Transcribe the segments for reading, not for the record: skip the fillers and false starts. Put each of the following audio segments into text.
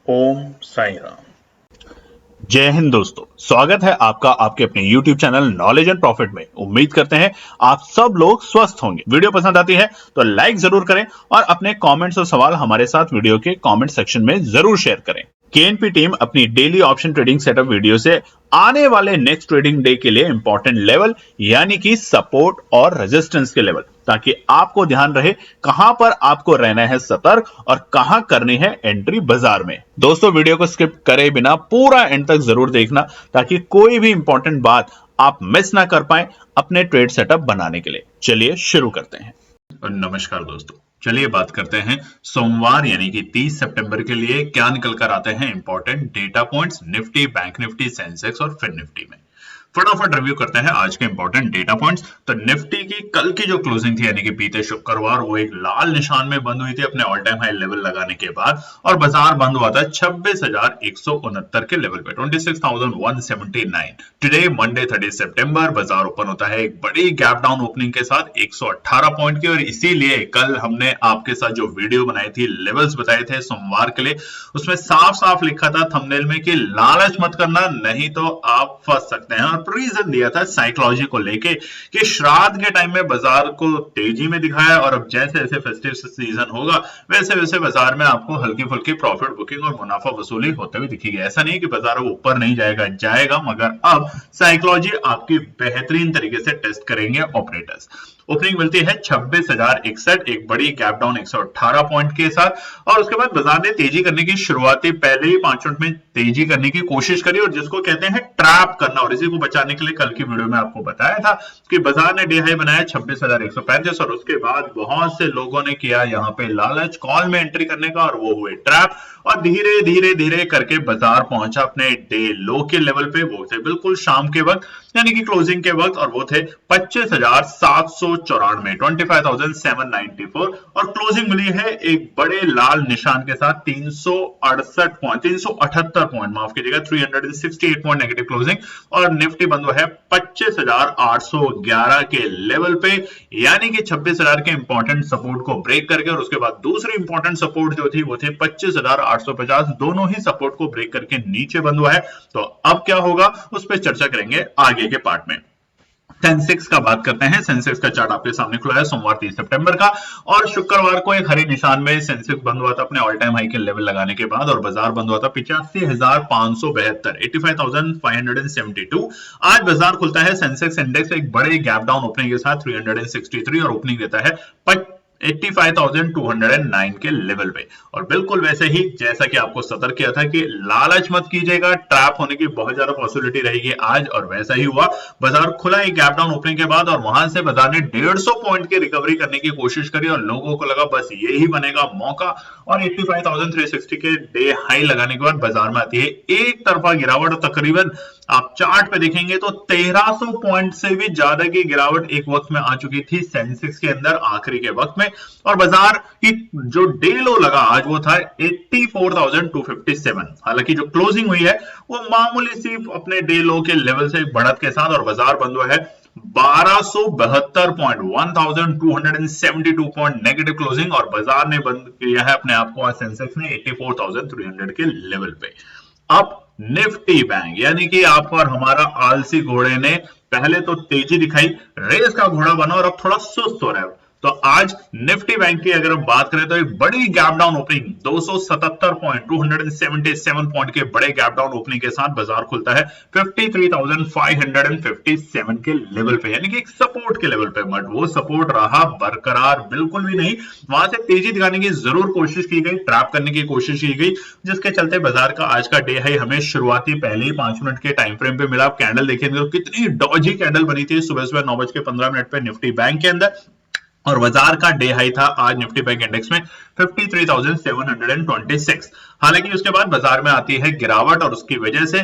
ओम साई राम। जय हिंद दोस्तों, स्वागत है आपका आपके अपने YouTube channel knowledge and profit में। उम्मीद करते हैं आप सब लोग स्वस्थ होंगे। वीडियो पसंद आती है तो लाइक जरूर करें और अपने कमेंट्स और सवाल हमारे साथ वीडियो के कमेंट सेक्शन में जरूर शेयर करें। केएनपी टीम अपनी daily option trading setup video से आने वाले नेक्स्ट ट्रेडिंग डे के लिए इंपॉर्टेंट लेवल यानी कि सपोर्ट और रेजिस्टेंस के लेवल, ताकि आपको ध्यान रहे कहां पर आपको रहना है सतर्क और कहां करनी है एंट्री बाजार में। दोस्तों, वीडियो को स्किप करे बिना पूरा एंड तक जरूर देखना ताकि कोई भी इंपॉर्टेंट बात आप मिस ना कर पाए अपने ट्रेड सेटअप बनाने के लिए। चलिए शुरू करते हैं। नमस्कार दोस्तों, चलिए बात करते हैं सोमवार यानी कि 30 सितंबर के लिए क्या निकल कर आते हैं important data points Nifty, bank Nifty, Sensex और फिर निफ्टी में। फटाफट रिव्यू करते हैं आज के इंपॉर्टेंट डेटा पॉइंट्स। तो निफ्टी की कल की जो क्लोजिंग थी यानी कि बीते शुक्रवार, वो एक लाल निशान में बंद हुई थी अपने ऑल टाइम हाई लेवल लगाने के बाद, और बाजार बंद हुआ था 26,169 के लेवल पे, 26,179। टुडे मंडे 30 सितंबर बाजार ओपन होता है एक बड़ी गैप डाउन ओपनिंग के साथ 118 पॉइंट की, और इसीलिए कल हमने आपके साथ जो वीडियो बनाई थी, लेवल्स बताए थे सोमवार के लिए, उसमें साफ साफ लिखा था थंबनेल में कि लालच मत करना नहीं तो आप फंस सकते हैं। रीजन दिया था साइकोलॉजी को लेके कि श्राद्ध के टाइम में बाजार को तेजी में दिखाया, और अब जैसे जैसे फेस्टिव सीजन होगा वैसे वैसे बाजार में आपको हल्की फुल्की प्रॉफिट बुकिंग और मुनाफा वसूली होते हुए दिखेगी। ऐसा नहीं कि बाजार ऊपर नहीं जाएगा, मगर अब साइकोलॉजी आपकी बेहतरीन तरीके से टेस्ट करेंगे ऑपरेटर्स। ओपनिंग मिलती है 26,061, एक बड़ी गैप डाउन 118 पॉइंट के साथ, और उसके बाद बाजार ने तेजी करने की शुरुआती पहले ही 5 मिनट में तेजी करने की कोशिश करी, और जिसको कहते हैं ट्रैप करना, और इसी को बचाने के लिए कल की वीडियो में आपको बताया था कि बाजार ने डे हाई बनाया 26,135, और उसके बाद बहुत से लोगों ने किया यहाँ पे लालच कॉल में एंट्री करने का, और वो हुए ट्रैप, और धीरे धीरे धीरे करके बाजार पहुंचा अपने डे लो के लेवल पे। वो थे बिल्कुल शाम के वक्त यानी कि क्लोजिंग के वक्त, और वो थे 25,794, 25,794, और क्लोजिंग मिली है एक बड़े लाल निशान के साथ 368 पॉइंट, 378 पॉइंट, माफ कीजिएगा, 368 पॉइंट नेगेटिव क्लोजिंग, और निफ्टी बंद हुआ है 25,811 के लेवल पे, यानी कि 26,000 के इंपॉर्टेंट सपोर्ट को ब्रेक करके, और उसके बाद दूसरी इंपॉर्टेंट सपोर्ट जो थी वो थी 25,850, दोनों ही सपोर्ट को ब्रेक करके नीचे बंद हुआ है। तो अब क्या होगा उस पर चर्चा करेंगे आगे के पार्ट में। सेंसेक्स का बात करते हैं। सेंसेक्स का चार्ट आपके सामने खुला है सोमवार 30 सितंबर का, और शुक्रवार को एक हरे निशान में सेंसेक्स बंद हुआ था अपने ऑल टाइम हाई के लेवल लगाने के बाद, और बाजार बंद हुआ था 85,572, 85,572। आज बाजार खुलता है सेंसेक्स इंडेक्स एक बड़े गैप डाउन ओपनिंग के साथ 363, और ओपनिंग देता है 85,209 के लेवल पे, और बिल्कुल वैसे ही जैसा कि आपको सतर्क किया था कि लालच मत कीजिएगा, ट्रैप होने की बहुत ज्यादा पॉसिबिलिटी रहेगी आज, और वैसा ही हुआ। बाजार खुला एक गैप डाउन ओपनिंग के बाद, और वहां से बाजार ने 150 पॉइंट की रिकवरी करने की कोशिश करी, और लोगों को लगा बस यही बनेगा मौका, और 85,360 के डे हाई लगाने के बाद बाजार में आती है एक तरफा गिरावट, और तकरीबन आप चार्ट पे देखेंगे तो 1300 पॉइंट से भी ज्यादा की गिरावट एक वक्त में आ चुकी थी सेंसेक्स के अंदर आखिरी के वक्त में, और बाजार की जो डे लो लगा आज वो था 84,257। हालांकि जो क्लोजिंग हुई है वो मामूली सी अपने डे लो के लेवल से बढ़त के साथ, और बाजार बंद हुआ है 1272 पॉइंट, 1272 पॉइंट नेगेटिव क्लोजिंग, और बाजार ने बंद किया है अपने आप को आज सेंसेक्स ने 84,300 के लेवल पे। अब निफ्टी बैंक यानी कि आपका और हमारा आलसी घोड़े ने पहले तो तेजी दिखाई, रेस का घोड़ा बना, और अब थोड़ा सुस्त हो रहा है। तो आज निफ्टी बैंक की अगर हम बात करें तो एक बड़ी gap down opening 277 point, 277 point के बड़े गैप डाउन ओपनिंग के साथ बाजार खुलता है 53,557 के लेवल पे, यानी कि एक सपोर्ट के लेवल पे, बट वो सपोर्ट रहा बरकरार बिल्कुल भी नहीं। वहां से तेजी दिखाने की जरूर कोशिश की गई, ट्रैप करने की कोशिश की गई, जिसके चलते बाजार का आज का डे हाई हमें शुरुआती पहले ही 5 मिनट के टाइम फ्रेम पे मिला। आप कैंडल देखेंगे तो कितनी डॉजी कैंडल बनी थी सुबह सुबह 9:15 पे निफ्टी बैंक के अंदर, और बाजार का डे हाई था आज निफ्टी बैंक इंडेक्स में 53,726। हालांकि उसके बाद बाजार में आती है गिरावट, और उसकी वजह से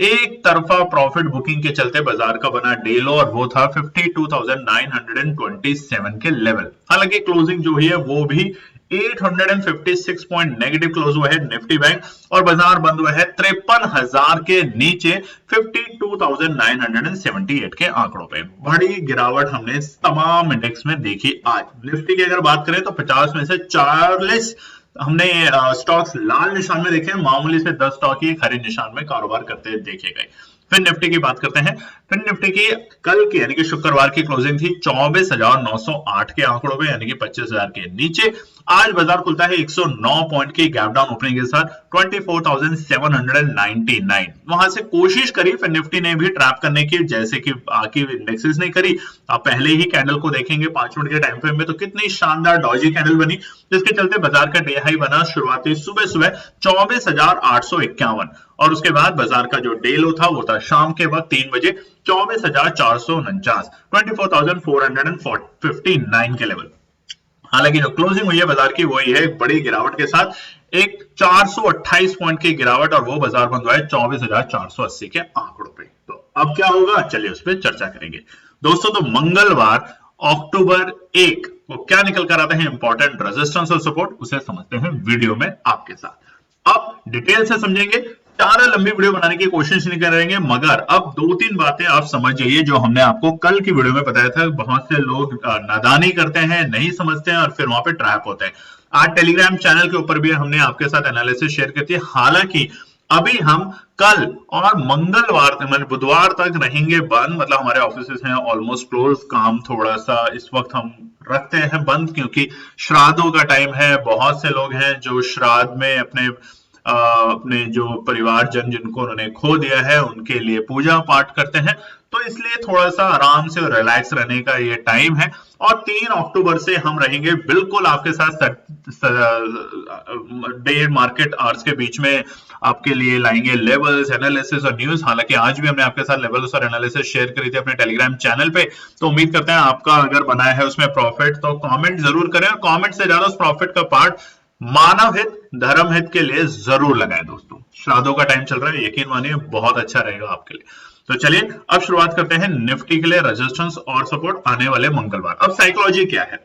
एक तरफा प्रॉफिट बुकिंग के चलते बाजार का बना डे लो, और वो था 52,927 के लेवल। हालांकि क्लोजिंग जो हुई है वो भी 856 पॉइंट नेगेटिव क्लोज हुआ है निफ्टी बैंक, और बाजार बंद हुआ है 53,000 के नीचे 52,978 के आंकड़ों पे। बड़ी गिरावट हमने तमाम इंडेक्स में देखी। आज निफ्टी की अगर बात करें तो 50 में से 40 हमने स्टॉक्स लाल निशान में देखे, मामूली से 10 स्टॉक ही हरे निशान में कारोबार करते देखे गए। फिर निफ्टी की बात करते हैं। फिर निफ्टी की कल की यानी कि शुक्रवार की क्लोजिंग थी 24,908 के आंकड़ों पे, यानी कि 25,000 के नीचे। आज बाजार खुलता है 109 पॉइंट की गैप डाउन ओपनिंग के साथ 24,799। वहां से कोशिश करी फिर निफ्टी ने भी ट्रैप करने की, जैसे कि बाकी इंडेक्सेस ने करी। आप पहले ही कैंडल को देखेंगे 5 मिनट के टाइम फ्रेम में, तो कितनी शानदार डॉजी कैंडल बनी, जिसके चलते बाजार का डे हाई बना शुरुआती सुबह सुबह 24,851, और उसके बाद बाजार का जो डे लो था वो था शाम के वक्त 3 बजे 24,449, 24,459 के लेवल। हालांकि जो क्लोजिंग हुई है बाजार की वही है एक बड़ी गिरावट के साथ, एक 428 पॉइंट की गिरावट, और वो बाजार बंद हुआ है 24,480 के आंकड़ों पे। तो अब क्या होगा, चलिए उस पर चर्चा करेंगे दोस्तों। तो मंगलवार अक्टूबर 1 को क्या निकल कर आता है इंपॉर्टेंट रेजिस्टेंस और सपोर्ट, उसे समझते हैं वीडियो में आपके साथ। अब डिटेल से समझेंगे, ज्यादा लंबी वीडियो बनाने की कोशिश नहीं करेंगे, मगर अब 2-3 बातें आप समझ जाइए जो हमने आपको कल की वीडियो में बताया था। बहुत से लोग नादानी करते हैं, नहीं समझते हैं और फिर वहां पे ट्रैप होते हैं। आज टेलीग्राम चैनल के ऊपर भी हमने आपके साथ एनालिसिस शेयर की थी। हालांकि अभी हम कल और मंगलवार मतलब बुधवार तक रहेंगे बंद, मतलब हमारे ऑफिसेस हैं ऑलमोस्ट क्लोज, काम थोड़ा सा इस वक्त हम रखते हैं बंद क्योंकि श्राद्धों का टाइम है। बहुत से लोग हैं जो श्राद्ध में अपने जो परिवारजन जिनको उन्होंने खो दिया है उनके लिए पूजा पाठ करते हैं, तो इसलिए थोड़ा सा आराम से रिलैक्स रहने का ये टाइम है। और 3 अक्टूबर से हम रहेंगे बिल्कुल आपके साथ डे मार्केट आवर्स के बीच में, आपके लिए लाएंगे लेवल्स, एनालिसिस और न्यूज। हालांकि आज भी हमने आपके साथ लेवल्स और एनालिसिस शेयर करी थी अपने टेलीग्राम चैनल पे, तो उम्मीद करते हैं आपका अगर बनाया है उसमें प्रॉफिट तो कमेंट जरूर करें, और कमेंट से ज्यादा उस प्रॉफिट का पार्ट मानव हित धर्म हित के लिए जरूर लगाएं दोस्तों। श्राद्धों का टाइम चल रहा है, यकीन मानिए बहुत अच्छा रहेगा आपके लिए। तो चलिए अब शुरुआत करते हैं निफ्टी के लिए रेजिस्टेंस और सपोर्ट आने वाले मंगलवार। अब साइकोलॉजी क्या है,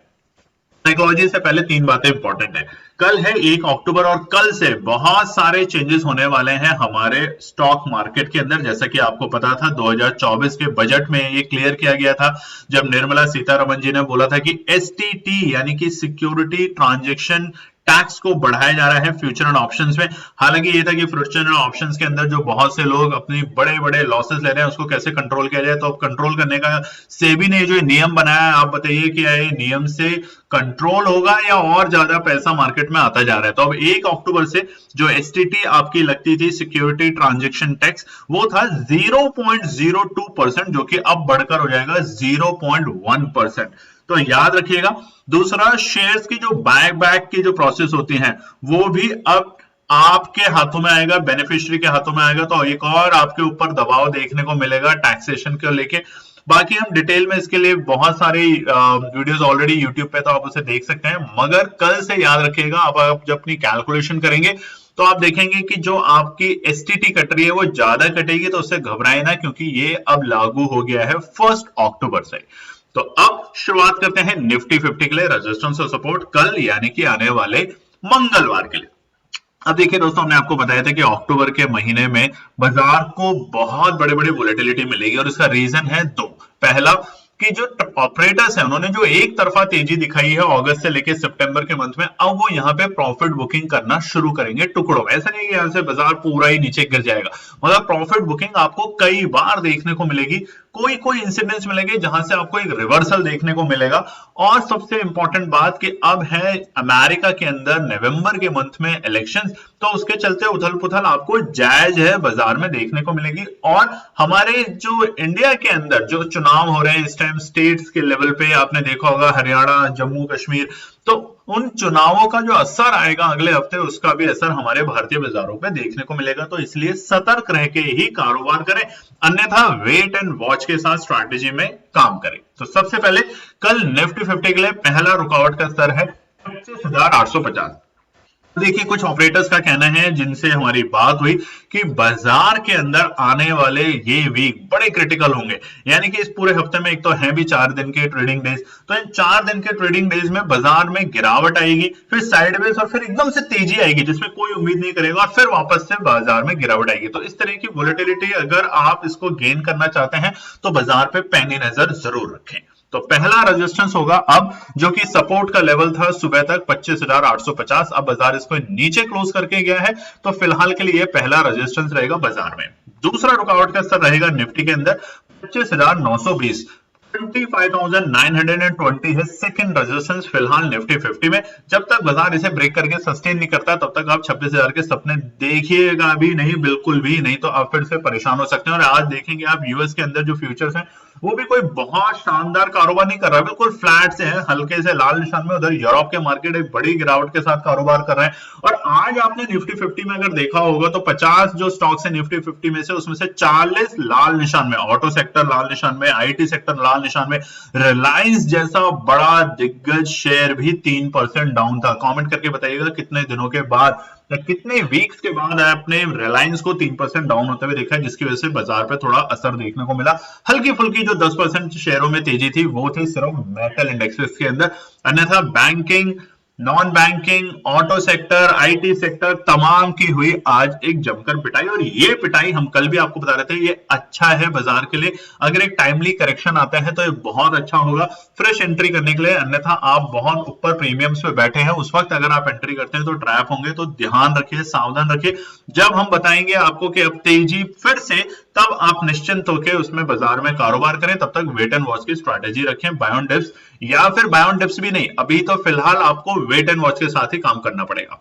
साइकोलॉजी से पहले 3 बातें इंपॉर्टेंट है। कल है 1 अक्टूबर और कल से बहुत सारे चेंजेस होने वाले हैं हमारे स्टॉक मार्केट के अंदर। जैसा कि आपको पता था 2024 के बजट में ये क्लियर किया गया था, जब निर्मला सीतारमण जी ने बोला था कि एसटीटी यानी कि सिक्योरिटी ट्रांजैक्शन टैक्स को बढ़ाया जा रहा है फ्यूचर एंड ऑप्शंस में। हालांकि ये था कि फ्यूचर एंड ऑप्शंस के अंदर जो बहुत से लोग अपनी बड़े बड़े लॉसेस ले रहे हैं उसको कैसे कंट्रोल किया जाए, तो अब कंट्रोल करने का सेबी ने जो नियम बनाया है, आप बताइए कि ये नियम से कंट्रोल होगा या और ज्यादा पैसा मार्केट में आता जा रहा है। तो अब 1 अक्टूबर से जो एसटीटी आपकी लगती थी सिक्योरिटी ट्रांजैक्शन टैक्स, वो था 0.02%, जो कि अब बढ़कर हो जाएगा 0.1%। तो याद रखिएगा। दूसरा, शेयर्स की जो बाय बैक की जो प्रोसेस होती है वो भी अब आपके हाथों में आएगा, बेनिफिशियरी के हाथों में आएगा। तो एक और आपके ऊपर दबाव देखने को मिलेगा टैक्सेशन को लेके। बाकी हम डिटेल में इसके लिए बहुत सारी वीडियोस ऑलरेडी यूट्यूब पे, तो आप उसे देख सकते हैं। मगर कल से याद रखिएगा, आप जब अपनी कैलकुलेशन करेंगे तो आप देखेंगे कि जो आपकी एसटीटी कट रही है वो ज्यादा कटेगी, तो उससे घबराए ना, क्योंकि ये अब लागू हो गया है 1 अक्टूबर से। तो अब शुरुआत करते हैं निफ्टी 50 के लिए रेजिस्टेंस और सपोर्ट कल यानी कि आने वाले मंगलवार के लिए। अब देखिए दोस्तों, हमने आपको बताया था कि अक्टूबर के महीने में बाजार को बहुत बड़े बड़े वोलेटिलिटी मिलेगी, और इसका रीजन है 2। पहला कि जो ऑपरेटर्स हैं उन्होंने जो एक तरफा तेजी दिखाई है अगस्त से लेकर सितंबर के मंथ में, अब वो यहाँ पे प्रॉफिट बुकिंग करना शुरू करेंगे टुकड़ों में। ऐसा नहीं कि यहाँ से बाजार पूरा ही नीचे गिर जाएगा, मतलब प्रॉफिट बुकिंग आपको कई बार देखने को मिलेगी। कोई कोई इंसिडेंट्स मिलेंगे जहां से आपको एक रिवर्सल देखने को मिलेगा। और सबसे इंपॉर्टेंट बात कि अब है अमेरिका के अंदर नवंबर के मंथ में इलेक्शंस, तो उसके चलते उथल पुथल आपको जायज है बाजार में देखने को मिलेगी। और हमारे जो इंडिया के अंदर जो चुनाव हो रहे हैं इस टाइम स्टेट्स के लेवल पे, आपने देखा होगा हरियाणा, जम्मू कश्मीर, तो उन चुनावों का जो असर आएगा अगले हफ्ते, उसका भी असर हमारे भारतीय बाजारों पे देखने को मिलेगा। तो इसलिए सतर्क रह के ही कारोबार करें, अन्यथा वेट एंड वॉच के साथ स्ट्रैटेजी में काम करें। तो सबसे पहले कल निफ्टी 50 के लिए पहला रुकावट का स्तर है 25,850। देखिए, कुछ ऑपरेटर्स का कहना है जिनसे हमारी बात हुई कि बाजार के अंदर आने वाले ये वीक बड़े क्रिटिकल होंगे, यानी कि इस पूरे हफ्ते में एक तो है भी 4 दिन के ट्रेडिंग डेज, तो इन 4 दिन के ट्रेडिंग डेज में बाजार में गिरावट आएगी, फिर साइडवेज और फिर एकदम से तेजी आएगी जिसमें कोई उम्मीद नहीं करेगा, और फिर वापस से बाजार में गिरावट आएगी। तो इस तरह की वोलेटिलिटी अगर आप इसको गेन करना चाहते हैं तो बाजार पे पैनी नजर जरूर रखें। तो पहला रेजिस्टेंस होगा अब, जो कि सपोर्ट का लेवल था सुबह तक 25,850, अब बाजार इसको नीचे क्लोज करके गया है, तो फिलहाल के लिए पहला रेजिस्टेंस रहेगा बाजार में। दूसरा रुकावट का स्तर रहेगा निफ्टी के अंदर 25,920, 25,920 है सेकंड रेजिस्टेंस फिलहाल निफ्टी 50 में। जब तक बाजार इसे ब्रेक करके सस्टेन नहीं करता तब तक आप 26,000 के सपने देखिएगा भी नहीं, बिल्कुल भी नहीं, तो आप फिर से परेशान हो सकते हैं। और आज देखेंगे आप यूएस के अंदर जो फ्यूचर्स हैं वो भी कोई बहुत शानदार कारोबार नहीं कर रहा है, बिल्कुल फ्लैट से है, हल्के से लाल निशान में। उधर यूरोप के मार्केट एक बड़ी गिरावट के साथ कारोबार कर रहे हैं। और आज आपने निफ्टी 50 में अगर देखा होगा तो 50 जो स्टॉक्स है निफ्टी 50 में से, उसमें से 40 लाल निशान में, ऑटो सेक्टर लाल निशान में, आईटी सेक्टर लाल निशान में, रिलायंस जैसा बड़ा दिग्गज शेयर भी 3% डाउन था। कमेंट करके बताइएगा कितने दिनों के बाद या कितने वीक्स के बाद आपने रिलायंस को 3% डाउन होते हुए देखा है, जिसकी वजह से बाजार पे थोड़ा असर देखने को मिला। हल्की फुल्की जो 10% शेयरों में तेजी थी वो थी सिर्फ मेटल इंडेक्सेस के अंदर, अन्यथा banking, non banking, auto sector, IT sector तमाम की हुई आज एक जमकर पिटाई। और ये पिटाई हम कल भी आपको बता रहे थे ये अच्छा है बाजार के लिए, अगर एक टाइमली करेक्शन आता है तो ये बहुत अच्छा होगा फ्रेश एंट्री करने के लिए, अन्यथा आप बहुत ऊपर प्रीमियम्स पे बैठे हैं, उस वक्त अगर आप एंट्री करते हैं तो ट्रैप होंगे। तो ध्यान रखिए, सावधान रखिए, जब हम बताएंगे आपको कि अब तेजी फिर से, तब आप निश्चिंत होकर उसमें बाजार में कारोबार करें। तब तक वेट एंड वॉच की स्ट्रैटेजी रखें, बाय ऑन डिप्स या फिर बाय ऑन डिप्स भी नहीं, अभी तो फिलहाल आपको वेट एंड वॉच के साथ ही काम करना पड़ेगा।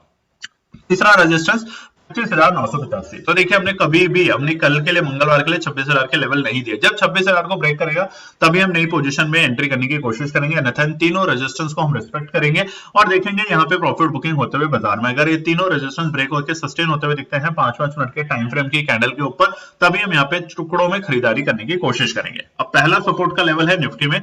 तीसरा रेजिस्टेंस 25,985। तो देखिए हमने कभी भी, हमने कल के लिए, मंगलवार के लिए 26,000 के लेवल नहीं दिए। जब 26,000 को ब्रेक करेगा तभी हम नई पोजीशन में एंट्री करने की कोशिश करेंगे, अन्यथा इन तीनों रेजिस्टेंस को हम रिस्पेक्ट करेंगे और देखेंगे यहाँ पे प्रॉफिट बुकिंग होते हुए बाजार में। अगर ये तीनों रेजिस्टेंस ब्रेक होकर सस्टेन होते हुए दिखते हैं 5-5 मिनट के टाइम फ्रेम की कैंडल के ऊपर, तभी हम यहाँ पे टुकड़ों में खरीदारी करने की कोशिश करेंगे। अब पहला सपोर्ट का लेवल है निफ्टी में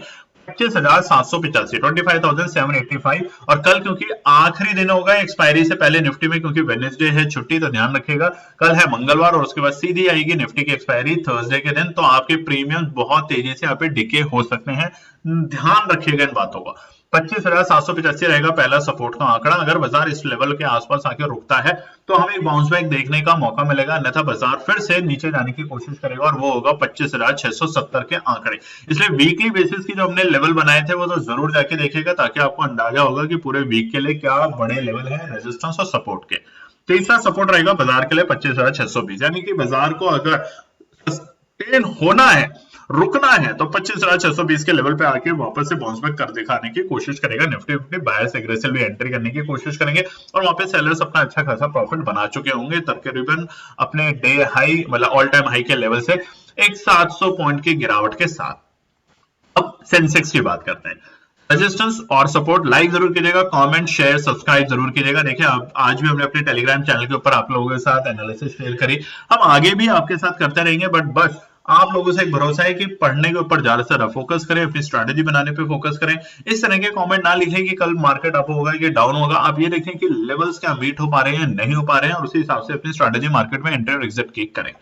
25,785, 25,785। और कल क्योंकि आखिरी दिन होगा एक्सपायरी से पहले निफ्टी में, क्योंकि वेडनेसडे है छुट्टी, तो ध्यान रखिएगा कल है मंगलवार और उसके बाद सीधी आएगी निफ्टी की एक्सपायरी थर्सडे के दिन, तो आपके प्रीमियम बहुत तेजी से यहाँ पे डिके हो सकते हैं, ध्यान रखिएगा इन बातों का। 25,785 रहेगा पहला सपोर्ट का आंकड़ा। अगर बाजार इस लेवल के आसपास आके रुकता है तो हमें एक बाउंस बैक देखने का मौका मिलेगा, अन्यथा बाजार फिर से नीचे जाने की कोशिश करेगा और वो होगा 25,670 के आंकड़े। इसलिए वीकली बेसिस की जो हमने लेवल बनाए थे वो तो जरूर जाके देखिएगा, ताकि आपको अंदाजा होगा कि पूरे वीक के लिए क्या बड़े लेवल है रेजिस्टेंस और सपोर्ट के। तीसरा सपोर्ट रहेगा बाजार के लिए 25,620, यानी कि बाजार को अगर सस्टेन होना है, रुकना है, तो 25,620 के लेवल पे आके वापस से बाउंस बैक कर दिखाने की कोशिश करेगा निफ्टी 50। बायर्स एग्रेसिवली एंट्री करने की कोशिश करेंगे और वहां पे सेलर्स अपना अच्छा खासा प्रॉफिट बना चुके होंगे, तकरीबन अपने डे हाई, मतलब ऑल टाइम हाई के लेवल से एक 700 पॉइंट की गिरावट के साथ। अब सेंसेक्स की बात करते हैं, रेजिस्टेंस और सपोर्ट। लाइक जरूर कीजिएगा, कमेंट शेयर सब्सक्राइब जरूर कीजिएगा। देखिए आज भी हमने अपने टेलीग्राम चैनल के ऊपर आप लोगों के साथ एनालिसिस शेयर करी, हम आगे भी आपके साथ करते रहेंगे, बट बस आप लोगों से एक भरोसा है कि पढ़ने के ऊपर ज्यादा से ज्यादा फोकस करें, अपनी स्ट्रैटेजी बनाने पे फोकस करें। इस तरह के कमेंट ना लिखें कि कल मार्केट अप होगा कि डाउन होगा, आप ये देखें कि लेवल्स क्या मीट हो पा रहे हैं, नहीं हो पा रहे हैं, और उसी हिसाब से अपनी स्ट्रैटेजी मार्केट में एंटर और एग्जिट की करें।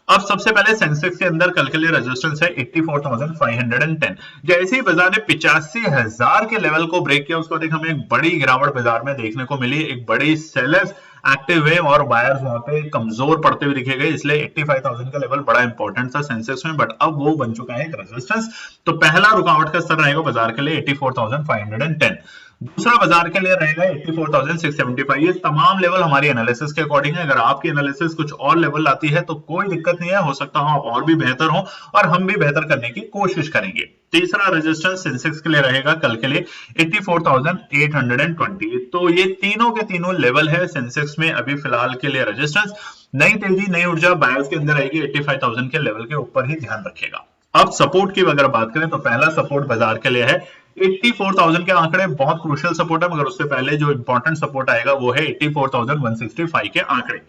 अब सबसे पहले सेंसेक्स के अंदर कल के लिए रेजिस्टेंस है 84,510। जैसे ही बाजार ने 85,000 के लेवल को ब्रेक किया, उसको देख हमें एक बड़ी गिरावट बाजार में देखने को मिली, एक बड़ी सेलर्स एक्टिव है और बायर्स वहां पे कमजोर पड़ते हुए दिखे गए, इसलिए 85,000 का लेवल बड़ा इंपॉर्टेंट था सेंसेक्स में, बट अब वो बन चुका है एक रेजिस्टेंस। तो पहला रुकावट का स्तर रहेगा बाजार के लिए 84,510। दूसरा बाजार के लिए रहेगा 84,675। ये तमाम लेवल हमारी एनालिसिस के अकॉर्डिंग है, अगर आपकी एनालिसिस कुछ और लेवल आती है तो कोई दिक्कत नहीं है, हो सकता हो आप और भी बेहतर हो और हम भी बेहतर करने की कोशिश करेंगे। तीसरा रेजिस्टेंस सेंसेक्स के लिए रहेगा कल के लिए 84,820। तो ये तीनों के तीनों लेवल है सेंसेक्स में अभी फिलहाल के लिए रेजिस्टेंस। नई तेजी नई ऊर्जा बायर्स के अंदर आएगी 85,000 के लेवल के ऊपर ही, ध्यान रखिएगा। अब सपोर्ट की अगर बात करें तो पहला सपोर्ट बाजार के लिए है 84,000 के आंकड़े, बहुत क्रूशियल सपोर्ट है, मगर उससे पहले जो इंपॉर्टेंट सपोर्ट आएगा वो है 84,165 के आंकड़े।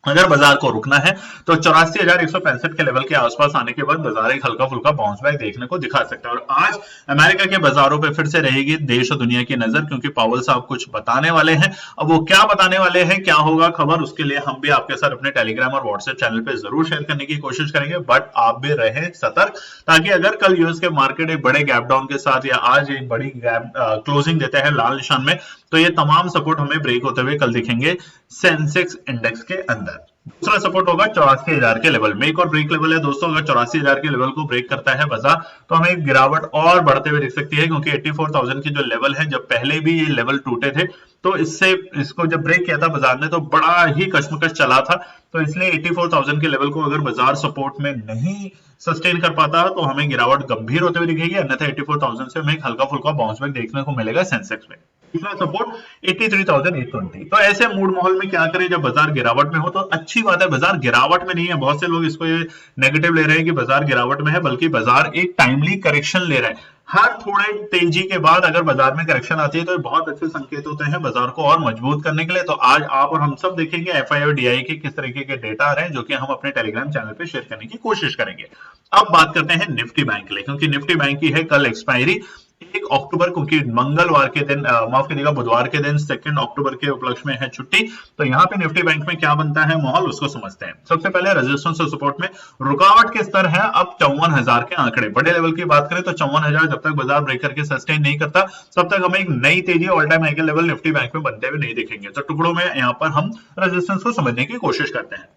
अगर बाजार को रुकना है तो 84,165 के लेवल के आसपास आने के बाद बाजार एक हल्का फुल्का बाउंस बैक देखने को दिखा सकता है। और आज अमेरिका के बाजारों पे फिर से रहेगी देश और दुनिया की नजर, क्योंकि पावेल साहब कुछ बताने वाले हैं। अब वो क्या बताने वाले हैं, क्या होगा खबर, उसके लिए हम भी आपके साथ अपने टेलीग्राम और व्हाट्सएप चैनल पे जरूर शेयर करने की कोशिश करेंगे, बट आप भी रहे सतर्क, ताकि अगर कल यूएस के मार्केट एक बड़े गैप डाउन के साथ या आज एक बड़ी गैप क्लोजिंग देते हैं लाल निशान में, तो ये तमाम सपोर्ट हमें ब्रेक होते हुए कल दिखेंगे सेंसेक्स इंडेक्स के अंदर। 64,000। दूसरा सपोर्ट होगा 84,000 के लेवल में। एक और ब्रेक लेवल है दोस्तों, अगर 84,000 के लेवल को ब्रेक करता है बाजार तो हमें एक गिरावट और बढ़ते हुए दिख सकती है, क्योंकि 84,000 की जो लेवल है, जब पहले भी ये लेवल टूटे थे तो इससे इसको जब ब्रेक किया था बाजार ने तो बड़ा ही कश्मकश चला था। तो इसलिए 84,000 के लेवल को अगर बाजार सपोर्ट में नहीं सस्टेन कर पाता तो हमें गिरावट गंभीर होते हुए दिखेगी, अन्यथा 84,000 से हमें एक हल्का फुल्का बाउंस बैक देखने को मिलेगा सेंसेक्स में। तीसरा सपोर्ट 83,820। तो ऐसे मूड माहौल में क्या करें जब बाजार गिरावट में हो? तो अच्छी बात है, बाजार गिरावट में नहीं है। बहुत से लोग इसको ये नेगेटिव ले रहे हैं कि बाजार गिरावट में है, बल्कि बाजार एक टाइमली करेक्शन ले रहा है। हर थोड़े तेजी के बाद अगर बाजार में करेक्शन आती है तो बहुत अच्छे संकेत होते हैं बाजार को और मजबूत करने के लिए। तो आज आप और हम सब देखेंगे एफआई और डीआई के किस तरीके के डेटा आ रहे हैं, जो कि हम अपने टेलीग्राम चैनल पे शेयर करने की कोशिश करेंगे। अब बात करते हैं निफ्टी बैंक के लिए, क्योंकि निफ्टी बैंक की है कल एक्सपायरी 1 अक्टूबर, क्योंकि मंगलवार के दिन माफ कीजिएगा बुधवार के दिन 2 अक्टूबर के उपलक्ष्य में है छुट्टी। तो यहाँ पे निफ्टी बैंक में क्या बनता है माहौल, उसको समझते हैं। सबसे पहले रेजिस्टेंस और सपोर्ट में रुकावट के स्तर है अब 54,000 के आंकड़े। बड़े लेवल की बात करें तो 54,000 जब तक बाजार ब्रेक करके सस्टेन नहीं करता तब तक हमें एक नई तेजी ऑल टाइम हाई के लेवल निफ्टी बैंक में बनते हुए नहीं दिखेंगे। तो टुकड़ों में यहाँ पर हम रेजिस्टेंस को समझने की कोशिश करते हैं।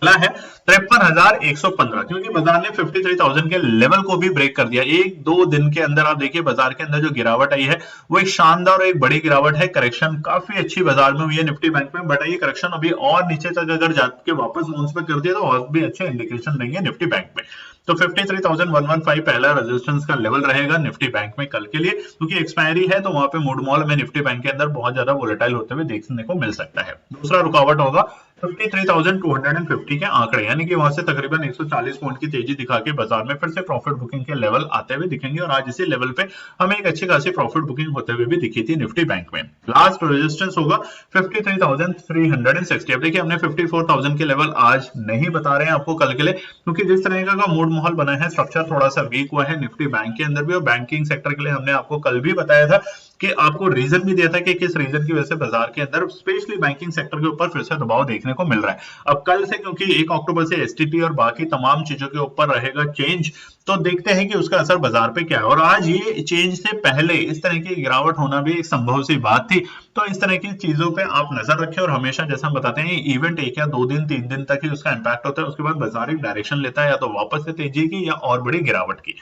पहला है 53,115, क्योंकि बाजार ने 53,000 के लेवल को भी ब्रेक कर दिया। एक दो दिन के अंदर आप देखिए बाजार के अंदर जो गिरावट आई है वो एक शानदार और एक बड़ी गिरावट है। करेक्शन काफी अच्छी बाजार में हुई है निफ्टी बैंक में, बट ये करेक्शन अभी और नीचे तक अगर जाके वापस बाउंस बैक कर दिया तो और भी अच्छे इंडिकेशन देंगे निफ्टी बैंक में। तो 53,115 पहला रेजिस्टेंस का लेवल रहेगा निफ्टी बैंक में कल के लिए, क्योंकि एक्सपायरी है तो वहां पे मूड मॉल में निफ्टी बैंक के अंदर बहुत ज्यादा वोलेटाइल होते हुए देखने को मिल सकता है। दूसरा रुकावट होगा 53,250 के आंकड़े, यानी कि वहां से तकरीबन 140 पॉइंट की तेजी दिखा के बाजार में फिर से प्रॉफिट बुकिंग के लेवल आते हुए दिखेंगे, और आज इसी लेवल पे हमें एक अच्छी खासी प्रॉफिट बुकिंग होते हुए भी दिखी थी निफ्टी बैंक में। लास्ट रेजिस्टेंस होगा 53,360। अब देखिए हमने 54,000 के लेवल आज नहीं बता रहे हैं आपको कल के लिए, क्योंकि जिस तरह का मूड माहौल बना है, स्ट्रक्चर थोड़ा सा वीक हुआ है निफ्टी बैंक के अंदर भी, और बैंकिंग सेक्टर के लिए हमने आपको कल भी बताया था कि आपको रीजन भी दिया था कि किस रीजन की वजह से बाजार के अंदर स्पेशली बैंकिंग सेक्टर के ऊपर फिर से दबाव देखने को मिल रहा है। अब कल से क्योंकि 1 अक्टूबर से एसटीटी और बाकी तमाम चीजों के ऊपर रहेगा चेंज, तो देखते हैं कि उसका असर बाजार पे क्या है। और आज ये चेंज से पहले इस तरह की गिरावट होना भी एक संभव सी बात थी। तो इस तरह की चीजों पे आप नजर रखें, और हमेशा जैसा हम बताते हैं इवेंट 1 या 2 दिन 3 दिन तक ही उसका इंपैक्ट होता है, उसके बाद बाजार एक डायरेक्शन लेता है, या तो वापस से तेजी की या और बड़ी गिरावट की।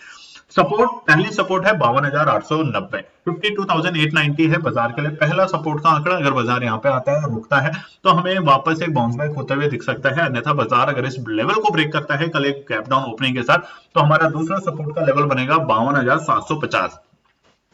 सपोर्ट, पहली सपोर्ट है 52,890, 52,890 है बाजार के लिए पहला सपोर्ट का आंकड़ा। अगर बाजार यहाँ पे आता है रुकता है तो हमें वापस एक बाउंस बैक होते हुए दिख सकता है, अन्यथा बाजार अगर इस लेवल को ब्रेक करता है कल एक गैप डाउन ओपनिंग के साथ, तो हमारा दूसरा सपोर्ट का लेवल बनेगा 52,750।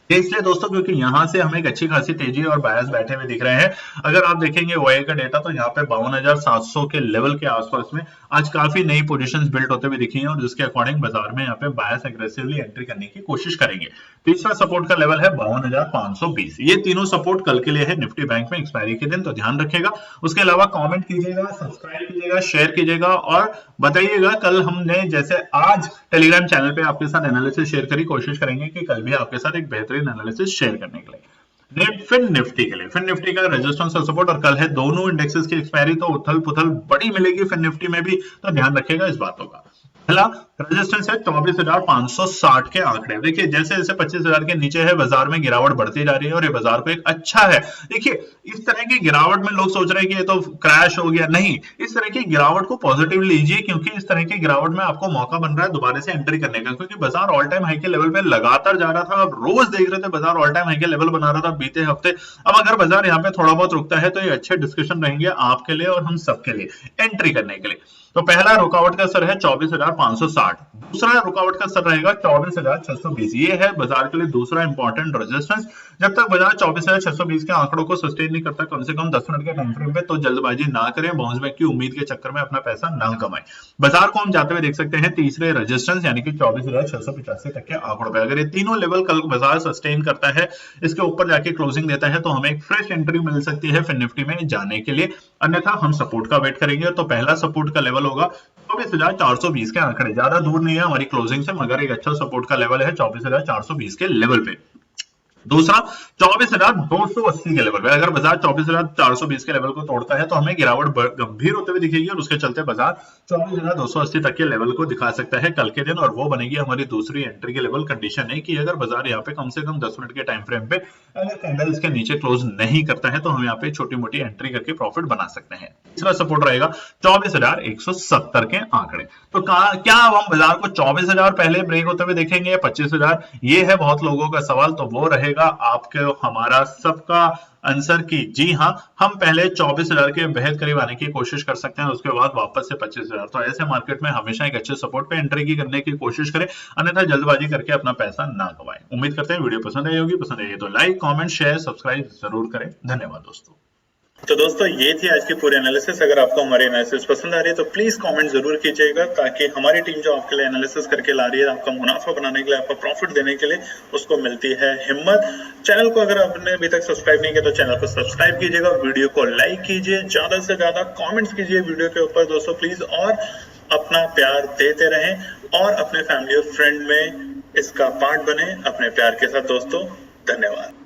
इसलिए दोस्तों क्योंकि यहां से हमें एक अच्छी खासी तेजी और बायस बैठे हुए दिख रहे हैं। अगर आप देखेंगे ओआई का डेटा तो यहाँ पे 52,700 के लेवल के आसपास में आज काफी नई पोजीशंस बिल्ड होते हुए दिखी हैं, और जिसके अकॉर्डिंग बाजार में यहाँ पे बायस एग्रेसिवली एंट्री करने की कोशिश करेंगे। तीसरा सपोर्ट का लेवल है 52,520। ये तीनों सपोर्ट कल के लिए है निफ्टी बैंक में एक्सपायरी के दिन, तो ध्यान रखिएगा। उसके अलावा कॉमेंट कीजिएगा, सब्सक्राइब कीजिएगा, शेयर कीजिएगा, और बताइएगा कल हमने जैसे आज टेलीग्राम चैनल पे आपके साथ एनालिसिस शेयर करी, कोशिश करेंगे कि कल भी आपके साथ एक बेहतरीन एनालिसिस शेयर करने के लिए। फिर निफ्टी के लिए, फिर निफ्टी का रेजिस्टेंस और सपोर्ट, और कल है दोनों इंडेक्सेस की एक्सपायरी, तो उथल पुथल बड़ी मिलेगी फिर निफ्टी में भी, तो ध्यान रखिएगा इस बातों का। पहला रेजिस्टेंस है 24,560 के आंकड़े। देखिए जैसे जैसे 25,000 के नीचे है बाजार में गिरावट बढ़ती जा रही है, और ये बाजार को एक अच्छा है। देखिए इस तरह की गिरावट में लोग सोच रहे हैं कि ये तो क्रैश हो गया, नहीं, इस तरह की गिरावट को पॉजिटिव लीजिए, क्योंकि इस तरह की गिरावट में आपको मौका बन रहा है दोबारा से एंट्री करने का, क्योंकि बाजार ऑल टाइम हाई के लेवल पे लगातार जा रहा था। आप रोज देख रहे थे बाजार ऑल टाइम हाई के लेवल बना रहा था बीते हफ्ते। अब अगर बाजार यहाँ पे थोड़ा बहुत रुकता है तो ये अच्छे डिस्कशन रहेंगे आपके लिए और हम सबके लिए एंट्री करने के लिए। तो पहला रुकावट का स्तर है 24,560, दूसरा रुकावट का स्तर रहेगा 24,620। ये है बाजार के लिए दूसरा इंपॉर्टेंट रेजिस्टेंस। जब तक बाजार 24,620 के आंकड़ों को सस्टेन नहीं करता कम से कम 10 मिनट के टाइम फ्रेम पे, तो जल्दबाजी ना करें, बाउंस बैक की उम्मीद के चक्कर में अपना पैसा ना कमाएं। बाजार को हम जाते हुए देख सकते हैं तीसरे रेजिस्टेंस यानी कि 24,685 तक के आंकड़ों पे। अगर ये तीनों लेवल कल बाजार सस्टेन करता है, इसके ऊपर जाके क्लोजिंग देता है, तो हमें एक फ्रेश एंट्री मिल सकती है फिर निफ्टी में जाने के लिए, अन्यथा हम सपोर्ट का वेट करेंगे। तो पहला सपोर्ट का लेवल होगा 24,420 के आंकड़े, ज्यादा दूर नहीं है हमारी क्लोजिंग से, मगर एक अच्छा सपोर्ट का लेवल है 24,420 के लेवल पे। दूसरा 24,280 के लेवल पे अगर बाजार 24,420 के लेवल को तोड़ता है तो हमें गिरावट गंभीर होते हुए दिखेगी और उसके चलते बाजार 24,280 तक के लेवल को दिखा सकता है कल के दिन, और वो बनेगी हमारी दूसरी एंट्री की लेवल। कंडीशन है कि अगर बाजार यहाँ पे कम से कम 10 मिनट के टाइम फ्रेम पे अगर कैंडल इसके नीचे क्लोज नहीं करता है तो हम यहाँ पे छोटी मोटी एंट्री करके प्रॉफिट बना सकते हैं। तीसरा सपोर्ट रहेगा 24,170 के आंकड़े। तो क्या अब हम बाजार को 24,000 पहले ब्रेक होते हुए देखेंगे या 25,000? ये है बहुत लोगों का सवाल, तो वो रहेगा आपके हमारा सबका आंसर की जी हाँ, हम पहले 24,000 के बेहद करीब आने की कोशिश कर सकते हैं, उसके बाद वापस से 25,000। तो ऐसे मार्केट में हमेशा एक अच्छे सपोर्ट पे एंट्री की करने की कोशिश करें, अन्यथा जल्दबाजी करके अपना पैसा ना गवाएं। उम्मीद करते हैं वीडियो पसंद आई होगी। पसंद आई तो लाइक, कमेंट, शेयर, सब्सक्राइब जरूर करें। धन्यवाद दोस्तों। तो दोस्तों ये थी आज की पूरी एनालिसिस। अगर आपको हमारी एनालिसिस पसंद आ रही है तो प्लीज कमेंट जरूर कीजिएगा, ताकि हमारी टीम जो आपके लिए एनालिसिस करके ला रही है, आपका मुनाफा बनाने के लिए, आपका प्रॉफिट देने के लिए, उसको मिलती है हिम्मत। चैनल को अगर आपने अभी तक सब्सक्राइब नहीं किया तो चैनल को सब्सक्राइब कीजिएगा, वीडियो को लाइक कीजिए, ज्यादा से ज्यादा कॉमेंट्स कीजिए वीडियो के ऊपर दोस्तों प्लीज, और अपना प्यार देते रहें और अपने फैमिली और फ्रेंड में इसका पार्ट बने अपने प्यार के साथ दोस्तों। धन्यवाद।